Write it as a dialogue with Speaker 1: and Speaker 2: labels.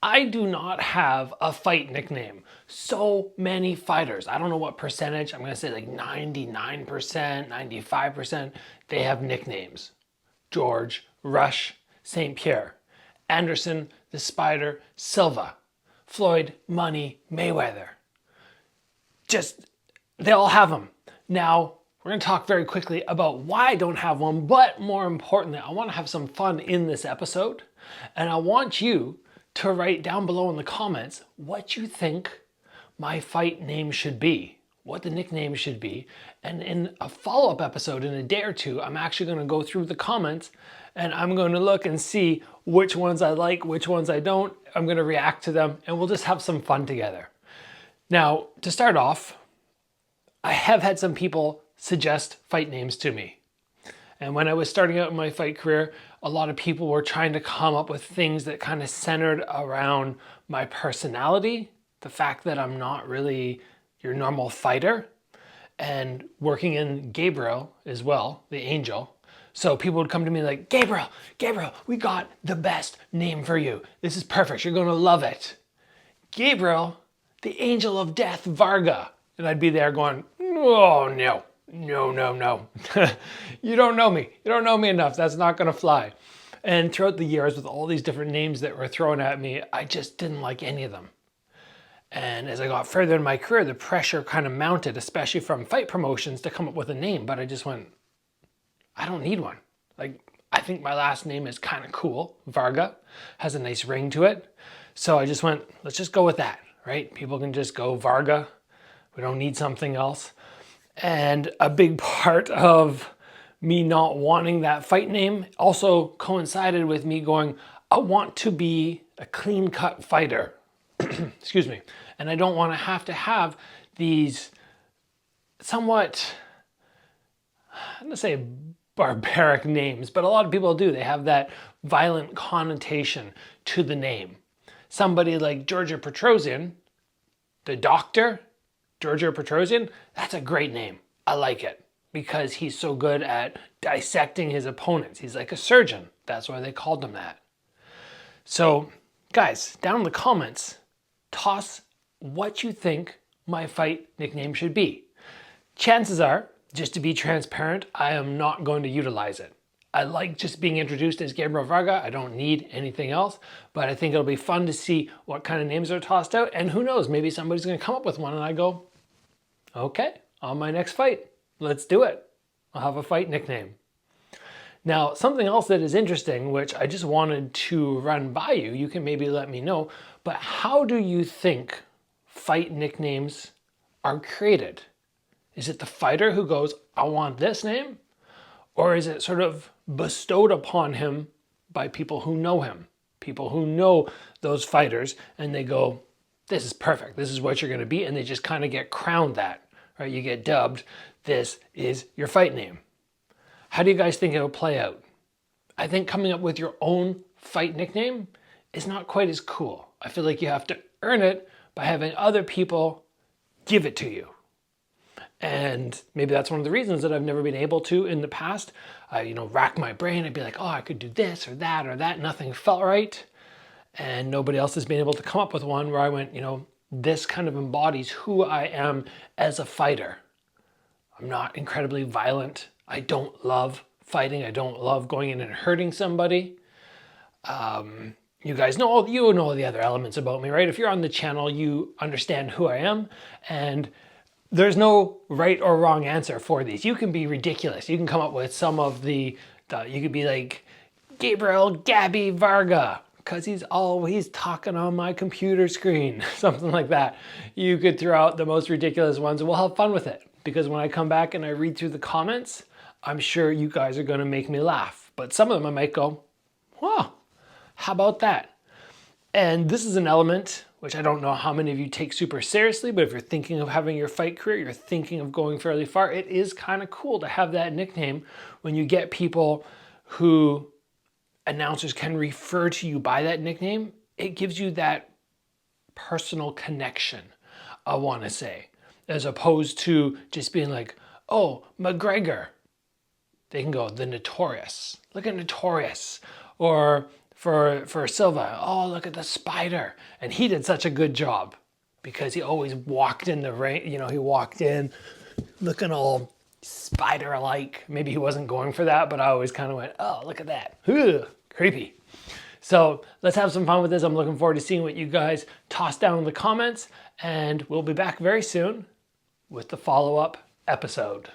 Speaker 1: I do not have a fight nickname. So many fighters, I don't know what percentage, I'm gonna say like 99%, 95%, they have nicknames. George, Rush, St. Pierre, Anderson, the Spider, Silva, Floyd, Money, Mayweather. Just, they all have them. Now, we're gonna talk very quickly about why I don't have one, but more importantly, I wanna have some fun in this episode. And I want you to write down below in the comments what you think my fight name should be, what the nickname should be. And in a follow-up episode in a day or two, I'm actually gonna go through the comments and I'm gonna look and see which ones I like, which ones I don't. I'm gonna react to them and we'll just have some fun together. Now, to start off, I have had some people suggest fight names to me. And when I was starting out in my fight career, a lot of people were trying to come up with things that kind of centered around my personality, the fact that I'm not really your normal fighter, and working in Gabriel as well, the angel. So people would come to me like, Gabriel, we got the best name for you. This is perfect, you're gonna love it. Gabriel, the angel of death, Varga. And I'd be there going, oh no. You don't know me. You don't know me enough. That's not gonna fly. And throughout the years with all these different names that were thrown at me, I just didn't like any of them. And as I got further in my career, the pressure kind of mounted, especially from fight promotions, to come up with a name. But I just went, I don't need one. Like, I think my last name is kind of cool. Varga has a nice ring to it. So I just went, let's just go with that, right? People can just go Varga. We don't need something else. And a big part of me not wanting that fight name also coincided with me going, I want to be a clean-cut fighter. Excuse me. And I don't want to have these somewhat, I'm gonna say barbaric names, but a lot of people do. They have that violent connotation to the name. Somebody like Georgia Petrosian, the doctor, Georgia Petrosian, that's a great name. I like it because he's so good at dissecting his opponents. He's like a surgeon. That's why they called him that. So guys, down in the comments, toss what you think my fight nickname should be. Chances are, just to be transparent, I am not going to utilize it. I like just being introduced as Gabriel Varga. I don't need anything else, but I think it'll be fun to see what kind of names are tossed out. And who knows, maybe somebody's gonna come up with one and I go, okay, on my next fight, let's do it. I'll have a fight nickname. Now, something else that is interesting, which I just wanted to run by you, you can maybe let me know, but how do you think fight nicknames are created? Is it the fighter who goes, I want this name? Or is it sort of bestowed upon him by people who know him, people who know those fighters, and they go, this is perfect, this is what you're gonna be, and they just kind of get crowned that, right? You get dubbed, this is your fight name. How do you guys think it'll play out? I think coming up with your own fight nickname is not quite as cool. I feel like you have to earn it by having other people give it to you. And maybe that's one of the reasons that I've never been able to in the past. I, rack my brain. I'd be like, oh, I could do this or that. Nothing felt right. And nobody else has been able to come up with one where I went, this kind of embodies who I am as a fighter. I'm not incredibly violent. I don't love fighting. I don't love going in and hurting somebody. You guys know all the other elements about me, right? If you're on the channel, you understand who I am, and there's no right or wrong answer for these. You can be ridiculous. You can come up with some of you could be like Gabriel Gabby Varga, because he's always talking on my computer screen, something like that. You could throw out the most ridiculous ones and we'll have fun with it. Because when I come back and I read through the comments, I'm sure you guys are gonna make me laugh. But some of them I might go, wow, how about that? And this is an element which I don't know how many of you take super seriously, but if you're thinking of having your fight career, you're thinking of going fairly far, it is kind of cool to have that nickname when you get people who announcers can refer to you by that nickname. It gives you that personal connection, I want to say, as opposed to just being like, oh, McGregor. They can go, the Notorious. Look at Notorious. Or for Silva. Oh, look at the spider. And he did such a good job because he always walked in the ring. You know, he walked in looking all spider-like. Maybe he wasn't going for that, but I always kind of went, oh, look at that. Ugh, creepy. So let's have some fun with this. I'm looking forward to seeing what you guys toss down in the comments, and we'll be back very soon with the follow-up episode.